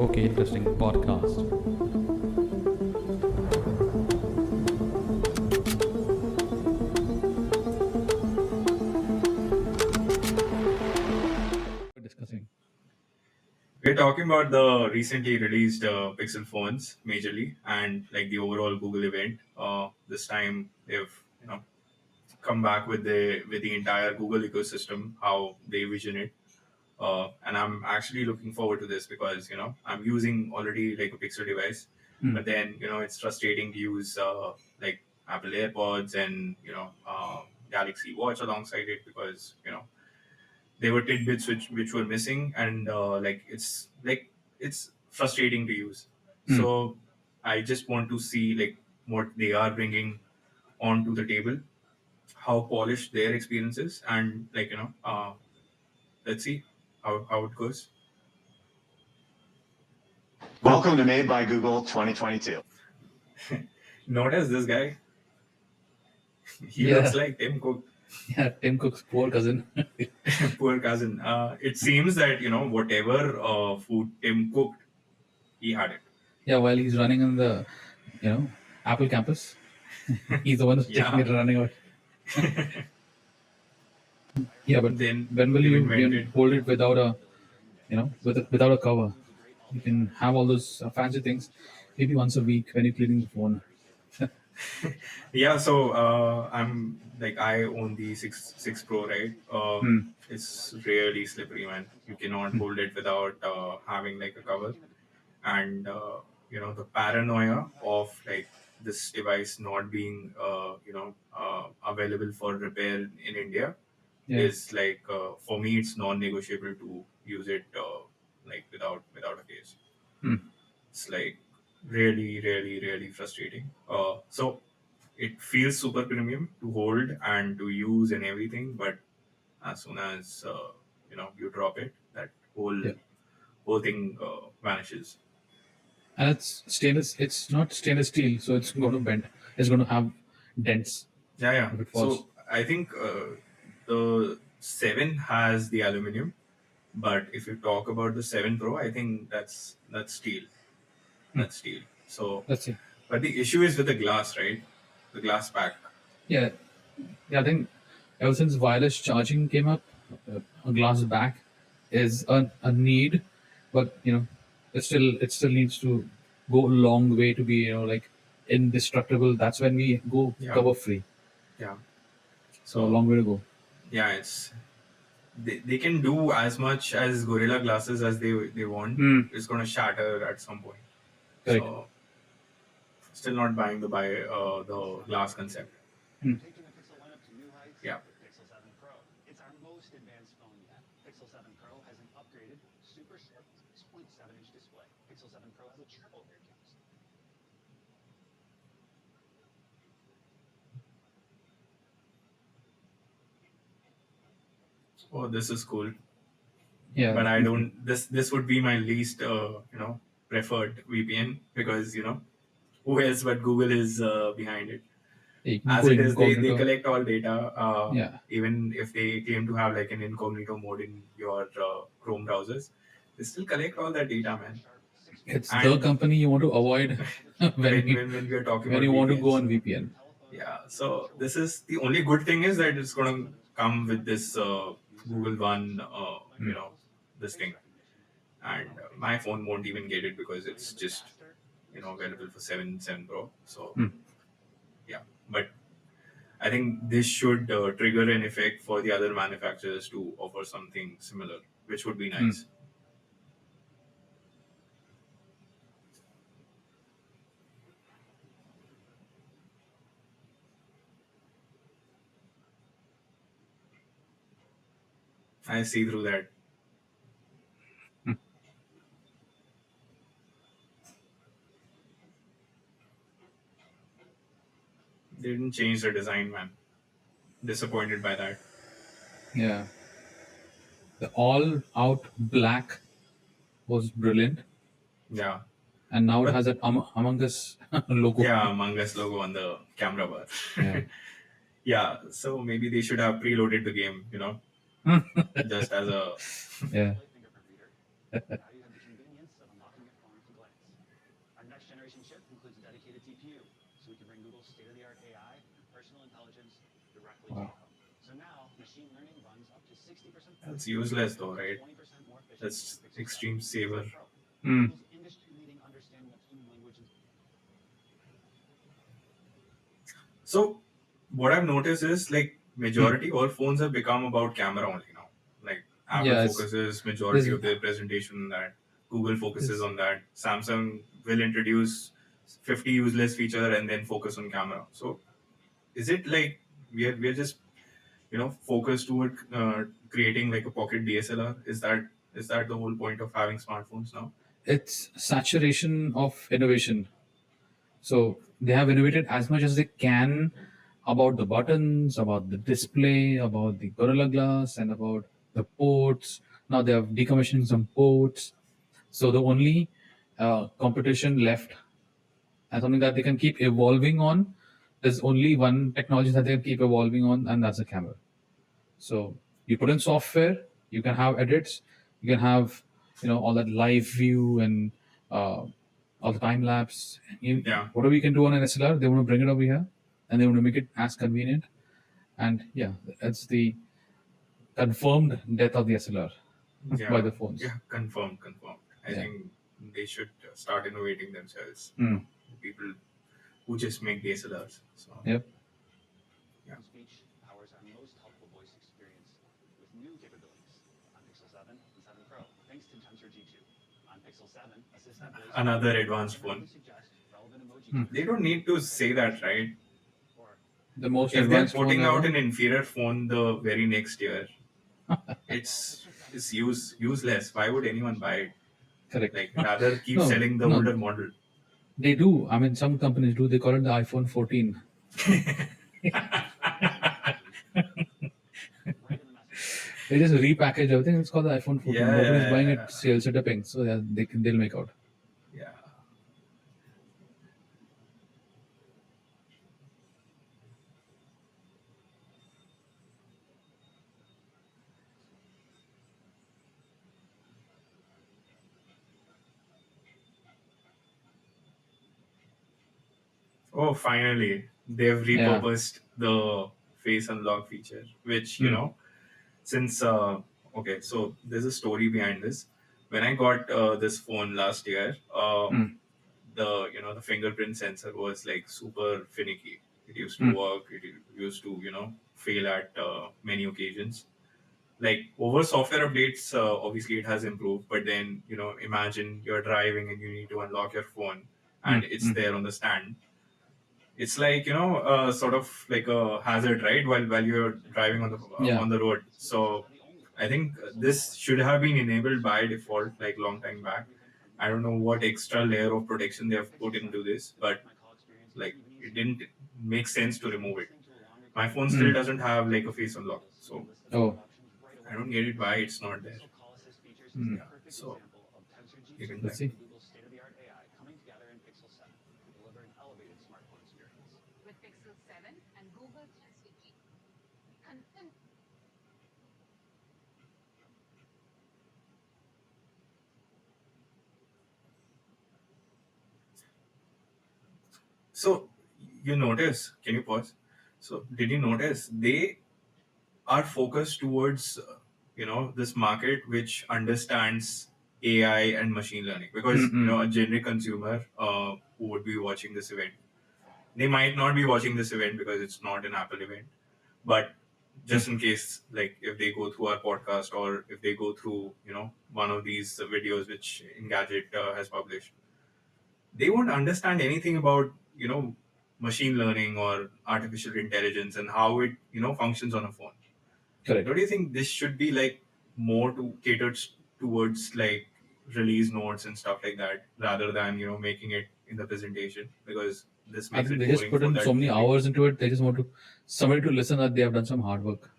Okay, interesting podcast. We're discussing. We're talking about the recently released Pixel phones, majorly, and like the overall Google event. This time, they've come back with the entire Google ecosystem, how they vision it, and I'm actually looking forward to this because I'm using already like a Pixel device, Hmm. but then it's frustrating to use like Apple AirPods and Galaxy Watch alongside it because there were tidbits which were missing, and it's frustrating to use. Hmm. So I just want to see like what they are bringing onto the table, how polished their experience is, and let's see how it goes. Welcome to Made by Google 2022. Notice this guy. He looks Yeah, like Tim Cook. yeah. Tim Cook's poor cousin. Poor cousin. It seems that whatever food Tim cooked, he had it. Yeah, while he's running on the, Apple campus, he's the one who's taking Yeah. it and running out. Yeah, but Then when will they've you invented. hold it without a, without a cover? You can have all those fancy things, maybe once a week when you're cleaning the phone. Yeah, so I own the six Pro, right? Hmm. It's really slippery, man. You cannot hold it without having like a cover, and the paranoia of like this device not being available for repair in India Yeah. is like for me it's non-negotiable to use it like without a case. Hmm. It's like really, really, really frustrating. So it feels super premium to hold and to use and everything, but as soon as you drop it, that Yeah. whole thing vanishes. And it's stainless. It's not stainless steel, so it's going to bend. It's going to have dents Yeah, yeah. if it falls. So I think the 7 has the aluminum, but if you talk about the 7 Pro, I think that's steel. Hmm. That's steel. So, Let's see. but the issue is with the glass, right? The glass pack. Yeah, yeah. I think ever since wireless charging came up, a glass back is a need, but it still needs to go a long way to be like indestructible. That's when we go Yeah, cover free. yeah. So a So long way to go. yeah, they can do as much as Gorilla glasses as they want. Hmm. It's gonna shatter at some point. Correct. So still not buying the glass concept. Hmm. Taking the Pixel lineup to new heights Yeah. with Pixel 7 Pro. It's our most advanced phone yet. Pixel 7 Pro has an upgraded, super sharp 6.7-inch display. Pixel 7 Pro has a triple rear camera. Oh, this is cool. Yeah. But I don't. This would be my least preferred VPN because who else but Google is behind it. You can As go it is, they incognito. collect all data. Yeah. Even if they claim to have like an incognito mode in your Chrome browsers, they still collect all that data, man. It's the And company you want to avoid when you when we are talking when about you want to go VPNs, on VPN. yeah. So this is the only good thing is that it's going to come with this Google One, Hmm. this thing, and my phone won't even get it because it's just available for 7 Pro. So Hmm. yeah, but I think this should trigger an effect for the other manufacturers to offer something similar, which would be Hmm. nice. I see through that. They didn't change the design, man. Disappointed by that. Yeah. The all out black was brilliant, Yeah, and now it but has that Among Us logo. yeah, Among Us logo on the camera bar. Yeah. Yeah, so maybe they should have preloaded the game, just as a Yeah. Fingerprint reader. Now you have the convenience of unlocking it Machine learning runs up to 60% That's faster useless though, and right? 20% more efficient That's than Pixel 7 extreme and Pixel saver. 7 Pro. Hmm. Google's industry-leading understanding of human language and So what I've noticed is like Hmm. majority all phones have become about camera only now. Like Apple Yeah, focuses majority there's of their presentation on that. Google focuses there's on that. Samsung will introduce 50 useless feature and then focus on camera. So is it like we're just focused toward creating like a pocket DSLR? Is that the whole point of having smartphones now? it's saturation of innovation. So they have innovated as much as they can about the buttons, about the display, about the Gorilla Glass, and about the ports. Now they are decommissioning some ports. So the only competition left and something that they can keep evolving on, there's only one technology that they can keep evolving on, and that's the camera. So you put in software, you can have edits, you can have all that live view and uh, all the time lapse. Yeah. Whatever you can do on an SLR, they want to bring it over here, and they want to make it as convenient. And yeah, that's the confirmed death of the SLR by Yeah. the phones. Yeah. Confirmed. I Yeah. think they should start innovating themselves. Mm. People who just make DSLRs. So Yep. yeah. speech powers our most helpful voice experience with new capabilities on Pixel 7 and 7 Pro, thanks to Tensor G2. On Pixel 7, assist that voice Another advanced automatically phone. suggest relevant emoji Hmm. They don't need to say that, right? or The most If they're advanced phone putting out ever. an inferior phone the very next year, it's Pixel 7 it's useless. Why would anyone buy it? Correct. Like rather keep No, selling the no, older model. they do. I mean, some companies do. They call it the iPhone 14. right in the message. They just repackage everything. It's called the iPhone 14. Yeah, Whoever is yeah, buying yeah, it sells it a ping, so yeah, they'll make out. yeah. Oh, finally, they've Yeah. repurposed the face unlock feature, which Hmm. since okay, so there's a story behind this. When I got this phone last year, Hmm. the fingerprint sensor was like super finicky. It used to Hmm. work. It used to fail at many occasions. Like over software updates, obviously it has improved. But then imagine you're driving and you need to unlock your phone, Hmm. and it's Hmm. there on the stand. It's like sort of like a hazard, right? While you're driving Yeah. on the road. These features So are the only way I think Pixel this Watch should have been enabled by can default, like long experience time back. everything from I don't know earphones what extra layer of protection they have Pixel put 7 into this, to but make my call experience like even it easier. didn't make sense to remove it. Listening to a longer My phone conversation still Hmm. with a doesn't trusted have like a voice, face unlock, you'll see a so list of Oh. phone options right I away. don't get it why it's not there. Pixel Call Assist features is Hmm. the Yeah, perfect so example of Tensor G2 even Let's like see. and Google's state-of-the-art AI coming together in Pixel 7 to deliver an elevated smartphone experience. with Pixel 7 and Google Tensor G2. Confirm so you notice. Can you pause? So did you notice they are focused towards this market which understands AI and machine learning because Hmm. a generic consumer who would be watching this event, they might not be watching this event because it's not an Apple event, but just in case, like if they go through our podcast or if they go through one of these videos which Engadget has published, they won't understand anything about machine learning or artificial intelligence and how it functions on a phone. Correct. Don't you think this should be like more to catered towards like release notes and stuff like that rather than making it in the presentation because this I makes think it they just boring put for in so that many public. hours into it. They just want to somebody to listen that they have done some hard work.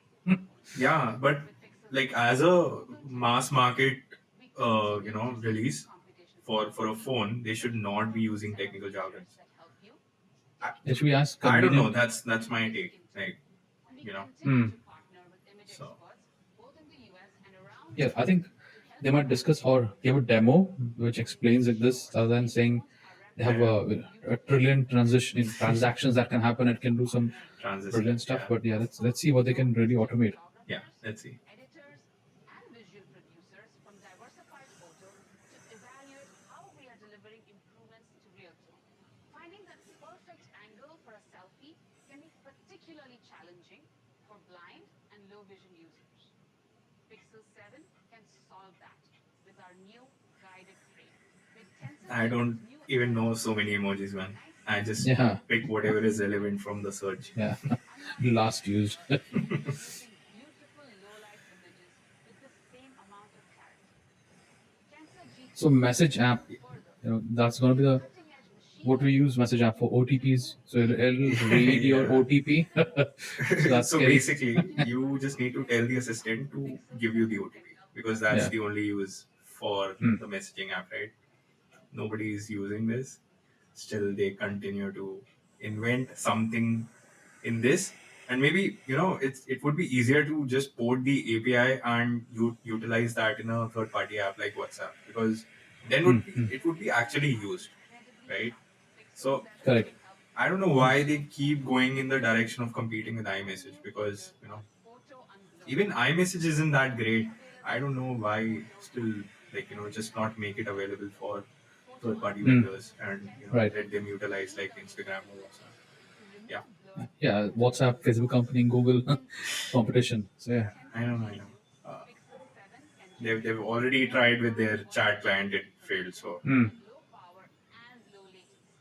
Yeah, but with Pixel like 7 as and a Google mass Tensor market G2. We continue to see release competition for for a attention phone, they with should not be more than using seven technical features jargons. that help you I, get It should be as I don't know. convenient. That's my language take. into. Like We you know. continue Hmm. to partner with image So experts both in the US and around the Yeah, I world think to help they might discuss brands or give a demo which with explains like Pixel this, Watch. rather than These saying demos are they have yeah, replicated a using trillion AI transition to transactions that can happen. It can do some partner with transistor. brilliant stuff. Yeah. But yeah, let's see what they can really automate. Yeah, photographers, let's see. editors, and visual producers from diversified photo to evaluate how we are delivering improvements to real tone. Finding that perfect angle for a selfie can be particularly challenging for blind and low vision users. Pixel 7 can solve that with our new guided frame. With Tensor I GT's don't new even know advanced so many processing, emojis, man. night I vision just Yeah, pick capabilities, whatever is and relevant from the advanced search. filters yeah. unlock Last used. capabilities like producing beautiful low light images with the same amount of clarity. Tensor So GT message takes it app, further that's going to be with the cutting edge machine what we learning use message app for to OTPs. remove So it'll read your Yeah. OTP. So that's So scary. basically, you just need to tell the assistant to Pixel give you the 7 can OTP help because that's Yeah. the only use for Hmm. the messaging app, right? Nobody is using this. Still, they continue to invent something in this, and maybe it would be easier to just port the API and you utilize that in a third party app like WhatsApp, because then Hmm. would be Hmm. it would be actually used, incredibly right? sharp. Pixel So 7 Correct. can help I don't know Um, why they keep going in the direction of competing with brand iMessage, new because features are photo unblurred, even iMessage isn't that only great. I available don't know in why photo still, apps. just not make it available for Photo third party hmm. unblurred. vendors and Tensor Right. let them GT's utilize machine like learning Instagram or WhatsApp. capabilities to Yeah, remove blur Yeah. and WhatsApp, reduce Facebook false company, Google positives. competition. So With yeah. I Tensor know, I know. G2, Uh, Pixel 7 can they've generate already very tried with high their chat quality client, image it failed. information So Hmm. at low power and low latency.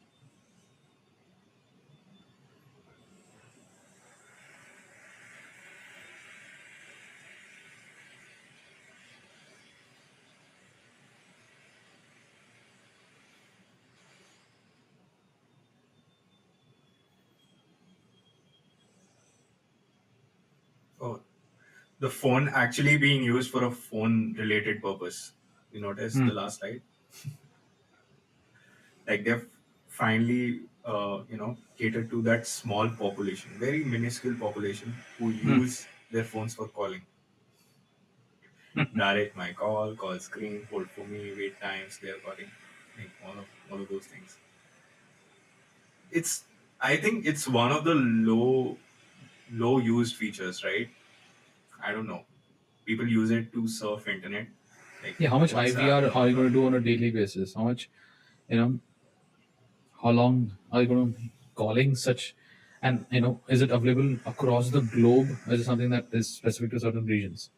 oh, the phone actually being used for a phone related purpose. You notice Hmm. the last slide? Like they've finally catered to that small population, very minuscule population who Hmm. use their phones for calling. Direct my call screen, hold for me, wait times, clear calling, like all of those things. It's I think it's one of the low used features, right? I don't know. People use it to surf internet, like Yeah. How much WhatsApp, IVR are you going to but do on a daily basis? How much, you know, how long are you going to be calling such? And, is it available across the globe? Or is it something that is specific to certain regions?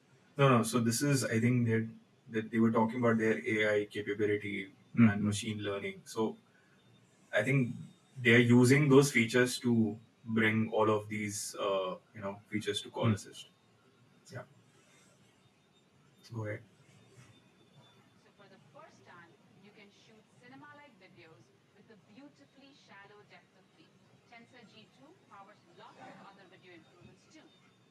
no. So this is, I think that they were talking about their AI capability and Mm-hmm. machine learning. So I think they are using those features to bring all of these features to call assist. Yeah, go ahead. So for the first time, you can shoot cinema-like videos with a beautifully shallow depth of field. Tensor G2 powers lots of other video improvements too,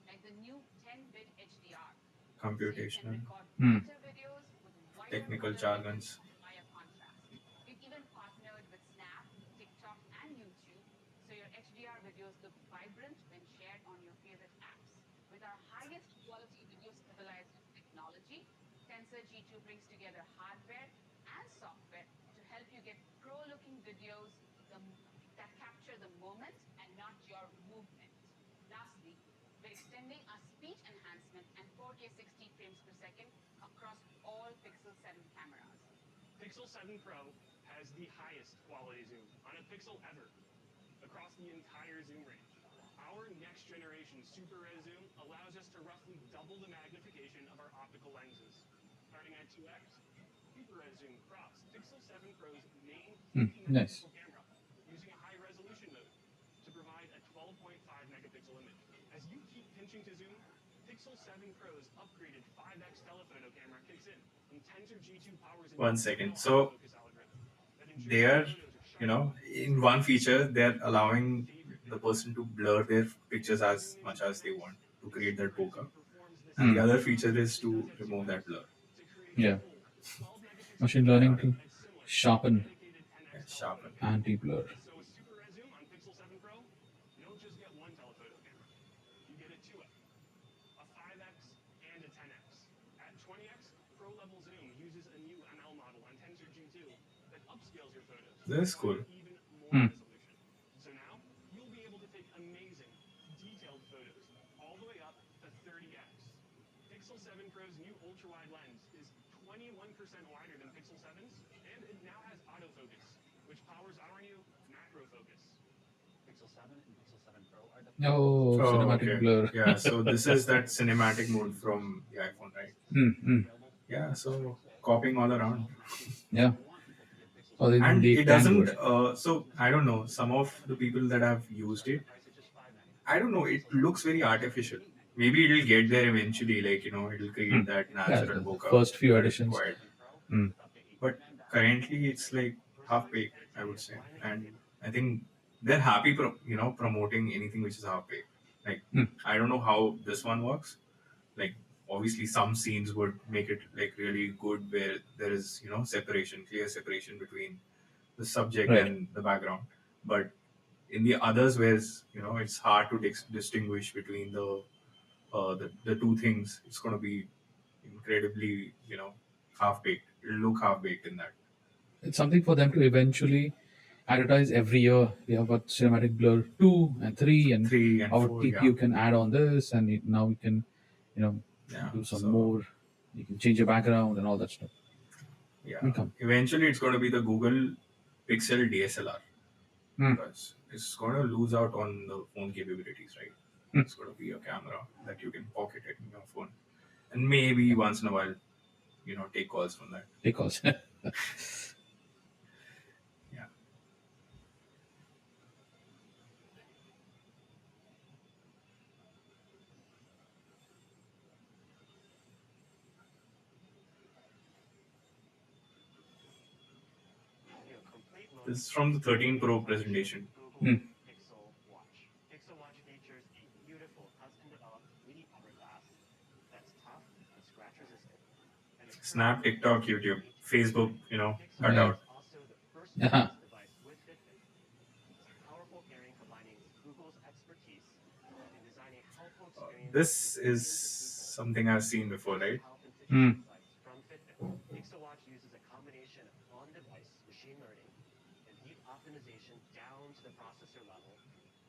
like the new 10-bit HDR, so you can Computational record Hmm. brighter videos with wider technical color levels jargons. and higher contrast. We've even partnered with Snap, TikTok, and YouTube, so your HDR videos look vibrant when shared on your favorite apps. With our highest quality video stabilization technology, Tensor G2 brings together hardware and software to help you get pro-looking videos the, that capture the moment and not your movement. Lastly, we're extending our speech enhancement and 4K 60 frames per second across all Pixel 7 cameras. Pixel 7 Pro has the highest quality zoom on a Pixel ever across the entire zoom range. Our next generation super res zoom allows us to roughly double the magnification of our optical lenses. Starting at 2x, super res zoom crops Pixel 7 Pro's main Hmm. 50 Nice. megapixel camera using a high resolution mode to provide a 12.5 megapixel image. As you keep pinching to zoom, Pixel 7 Pro's upgraded 5x telephoto camera kicks in, and Tensor G2 powers an 1 second. internal So autofocus algorithm that they ensures your are, photos are sharp, in crisp, one feature, and they're even your allowing favorite the videos. person to blur their pictures Tensor as Zoom into much as they 10x, want to and create that Super Res bokeh. Zoom performs the And the Hmm. same other job feature is it does to at remove that 2x blur. to create a Yeah. full 12 megapixel Machine image learning Yeah, to at similar to a sharpen dedicated yeah, 10x telephoto sharpen. camera. anti-blur. So with Super Res Zoom on Pixel 7 Pro, you don't just get one telephoto camera, you get a 2x, a 5x, and a 10x. At 20x, Pro Level Zoom uses a new ML model on Tensor G2 that upscales your photos to That's provide cool. even more Hmm. resolution. So now you'll be able to take amazing, detailed photos all the way up to 30x. Pixel 7 Pro's new ultra-wide lens is 21% wider than Pixel 7's, and it now has autofocus, which powers our new macro focus. Pixel 7 and Pixel 7 Pro are the Oh, Oh, cinematic okay. blur. Yeah, so this is that cinematic mode from the iPhone, right? Mm. Yeah, so copying all around. Yeah. want people to give Pixel Or even And they it can do doesn't, it. so I don't know, some of the people that have used it, price at just $599. I don't know, it looks very artificial. Maybe it'll get there eventually, like, it'll create Mm. that Yeah, natural the bokeh first few that is editions. required. Mm. But currently, it's like half baked, I would say. And I think they're happy, promoting anything which is half baked. Like, Mm. I don't know how this one works. Like, obviously, some scenes would make it like really good where there is, separation, clear separation between the subject Right. and the background. But in the others, where it's hard to distinguish between the two things, it's going to be incredibly, half baked. It'll look half baked in that. It's something for them to eventually advertise every year. We have got cinematic blur 2 and 3, and 3 and our 4, yeah. TPU can add on this, and now we can, Yeah. do some So, more. You can change your background and all that stuff. yeah. Will come. Eventually, it's going to be the Google Pixel DSLR Hmm. because it's going to lose out on the phone capabilities, right? Hmm. It's going to be a camera that you can pocket it in your phone. And maybe once in a while, take calls from that. Because Yeah. Complete look This is from the 13 Pro presentation. Google Hmm. Pixel Watch. Pixel Watch features a beautiful custom-developed 3D cover glass that's tough and scratch resistant. And the Snap, TikTok, YouTube, Facebook, Pixel cut Yeah. out. is also the first Yeah. wireless device with Fitbit. It's a powerful pairing combining Google's expertise in designing helpful experience. This is something I've seen before, right? Health and fitness Hmm. insights from Fitbit. Pixel Watch uses a combination of on-device machine learning and deep optimization down to the processor level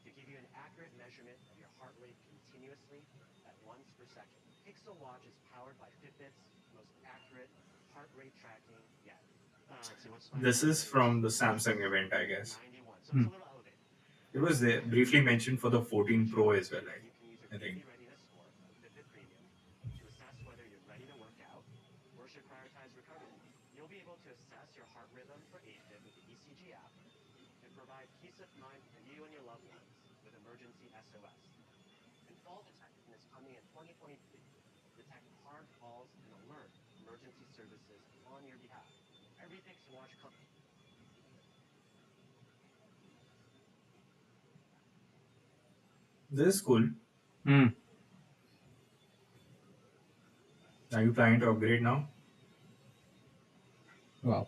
to give you an accurate measurement of your heart rate continuously at once per second. Pixel Watch is powered by Fitbit's most accurate heart rate tracking yet. Let's see, what's my This heart is rate? from the Samsung event, I guess. 91. So it's Hmm. a little elevated. It was there, briefly mentioned for the 14 Pro as well, You can use your I think. daily readiness score from Fitbit Premium to assess whether you're ready to work out or should prioritize recovery. You'll be able to assess your heart rhythm for AFib with the ECG app and provide peace of mind for you and your loved ones with emergency SOS. And fall detection is coming in 2023 to detect hard falls and alert emergency services on your behalf. Every Pixel Watch comes. This is cool. Hmm. Are you planning to upgrade now? Wow.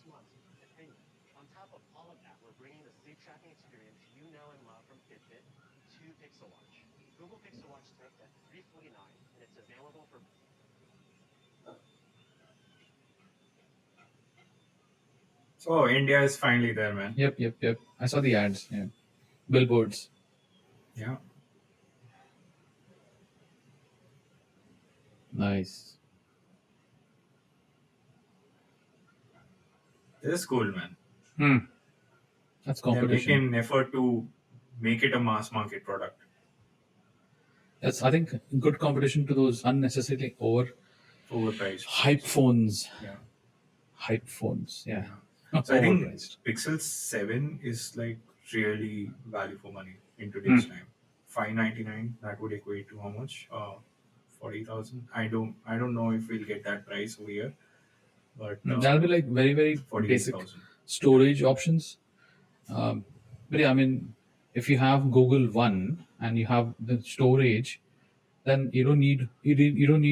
Months at Premium. On top of all of that, we're bringing the sleep tracking experience you know and love from Fitbit to Pixel Watch. Google Pixel Watch starts at $349, and it's available for. Oh, India is finally there, man. Yep. I saw the ads. Yeah. Billboards. Yeah. Nice. This is cool, man. Hmm. That's They're competition. making an effort to make it a mass market product. That's, I think, good competition to those unnecessarily Overpriced. hype phones. Yeah. Hype phones. Yeah. So I think Overpriced. Pixel 7 is like really value for money in today's time. $599, that would equate to how much? 40,000. I don't know if we'll get that price over here, but That'll be like very, very basic 48,000. storage options. But yeah, I mean, if you have Google One and you have the storage, then you don't need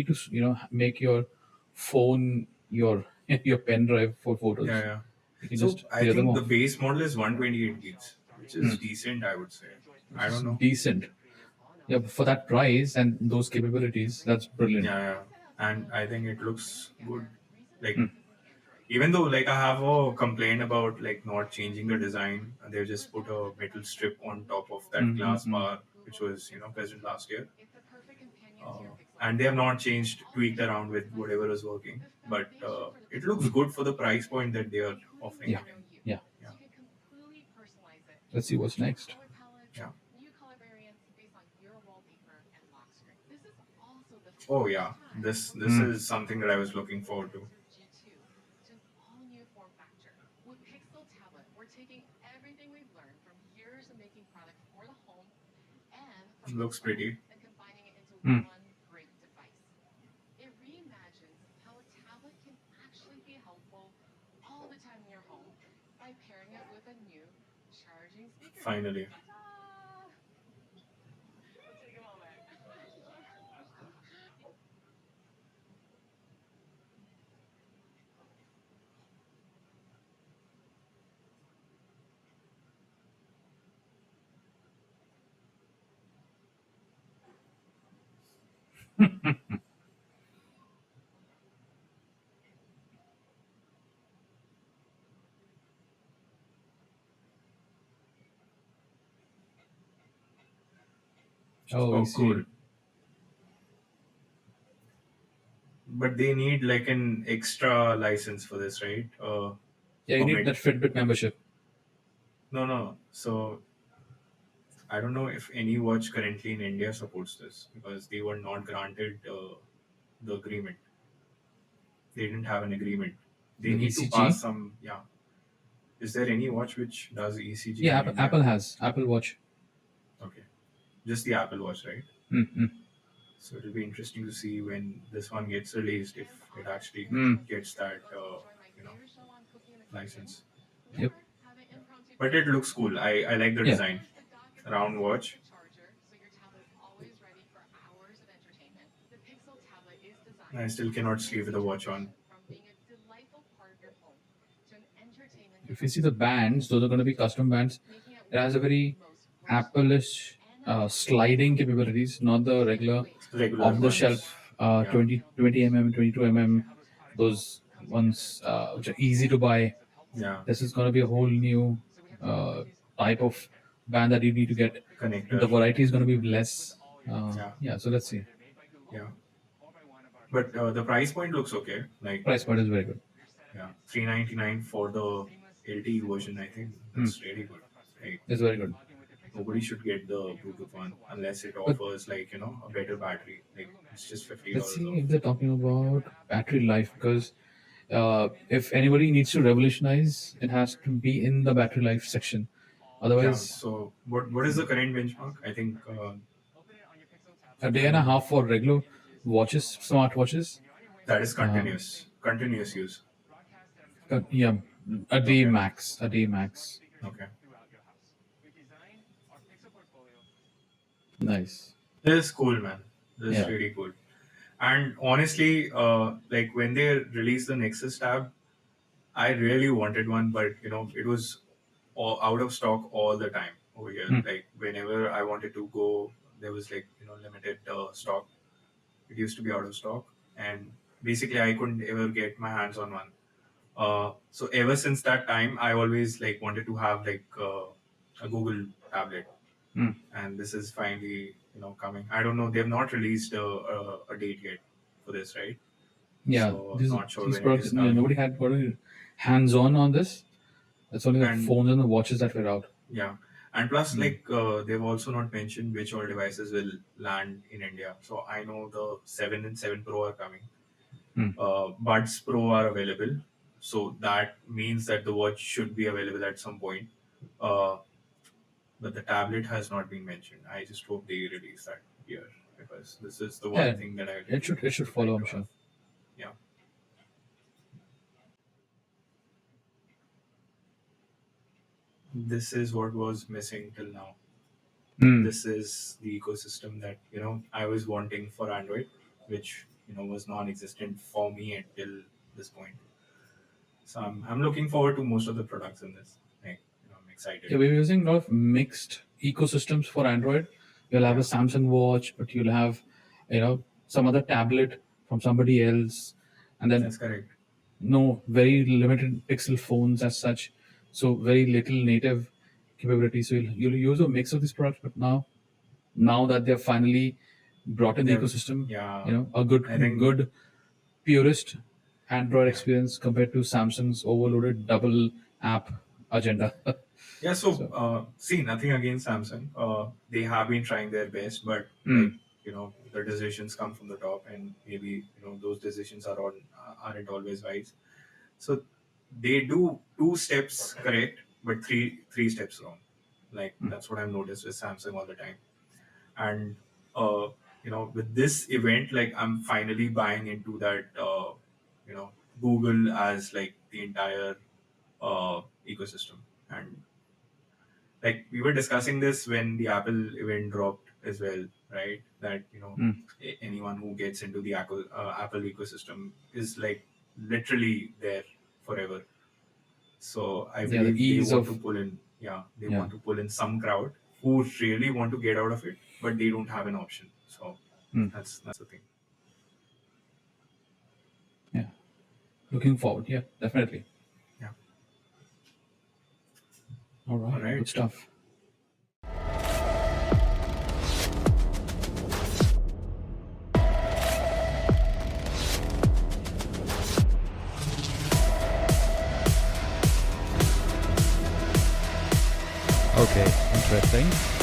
to make your phone your your pen drive for photos. Yeah. You can So just I clear them think the off. base model is 128 gigs, which is decent, I would say. I don't know. Decent. Yeah, but for that price and those capabilities, that's brilliant. Yeah. and I think it looks good. Like Hmm. even though like I have a complaint about like not changing the design, they've just put a metal strip on top of that glass Mm-hmm. bar, which was present last year, and they have not changed, tweaked around with whatever is working. But it looks good for the price point that they are offering. Yeah. I think. Yeah. Yeah. Let's see what's next. Yeah. Oh yeah, this Hmm. is something that I was looking forward to. Looks pretty. Hmm. Finally. Oh, Oh, we cool. see. But they need like an extra license for this, right? Yeah, you need Permit. that Fitbit membership. No, no. So I don't know if any watch currently in India supports this because they were not granted the agreement. They didn't have an agreement. They The need to ECG. pass some. Yeah. Is there any watch which does ECG Yeah, in Apple, India? Apple has Apple Watch. Okay. Just the Apple Watch, right? Mm-hmm. So it'll be interesting to see when this one gets released if it actually Mm. gets that you know license. Yep. But it looks cool. I like the Yeah. design. Round watch. I still cannot sleep with a watch on. If you see the bands, those are going to be custom bands. It has a very Apple-ish sliding capabilities, not the regular Regular ones. off-the-shelf Yeah. 20 mm, 22 mm, those ones which are easy to buy. Yeah. This is going to be a whole new uh, type of band that you need to get. The Connector. variety is going to be less. Yeah. Yeah, so let's see. Yeah. But the price point looks okay. Like Price point is very good. yeah, 399 for the LTE version. I think Hmm. that's really good. Like It's very good. nobody should get the Bluetooth one unless it But offers like a better battery. Like it's just fifty let's dollars see off. if they're talking about battery life because if anybody needs to revolutionize, it has to be in the battery life section. Yeah. Otherwise, So what is the current benchmark? I think a day and a half for regular watches, smart watches. that is Um, continuous use. yeah, a day Okay. max. A day max. Okay. Nice. This is cool, man. This is Yeah. really cool. And honestly, like when they released the Nexus tab, I really wanted one, but it was out of stock all the time over here. Hmm. Like whenever I wanted to go, there was like limited stock. It used to be out of stock, and basically I couldn't ever get my hands on one. So ever since that time, I always like wanted to have like a Google tablet, Hmm. and this is finally coming. I don't know. They've not released a date yet for this, right? Yeah. So not sure These when it products. is Yeah, coming. nobody had hands on this. It's only the And phones and the watches that were out. yeah, and plus Hmm. like they've also not mentioned which all devices will land in India. So I know the 7 and 7 Pro are coming. Hmm. Buds Pro are available, so that means that the watch should be available at some point. Uh, but the tablet has not been mentioned. I just hope they release that here because this is the one Yeah, thing that I it really should would like follow. I'm to have. sure. Yeah, this is what was missing till now. Hmm. This is the ecosystem that I was wanting for Android, which was non-existent for me until this point. So I'm looking forward to most of the products in this. Like, I'm excited. Yeah, we're using a lot of mixed ecosystems for Android. You'll have a Yeah, Samsung watch, but you'll have, some other tablet from somebody else, and then That's correct. no very limited pixel phones as such, so very little native capability. So you'll use a mix of these products, but now that they're finally brought in the They're- ecosystem, yeah, a good I think- good purist Android experience compared to Samsung's overloaded double app agenda. Yeah, see, nothing against Samsung. They have been trying their best, but like the decisions come from the top, and maybe those decisions aren't always wise. So they do two steps correct, but three steps wrong. Like that's what I've noticed with Samsung all the time. And uh, with this event, like I'm finally buying into that. Google as like the entire ecosystem, and like we were discussing this when the Apple event dropped as well, right? That anyone who gets into the Apple ecosystem is like literally there forever. So I Yeah, the believe they ease want of- to pull in, they Yeah. want to pull in some crowd who really want to get out of it, but they don't have an option. So that's the thing. Yeah, looking forward. Yeah, definitely. Yeah. All right, All right. good stuff. Okay, interesting.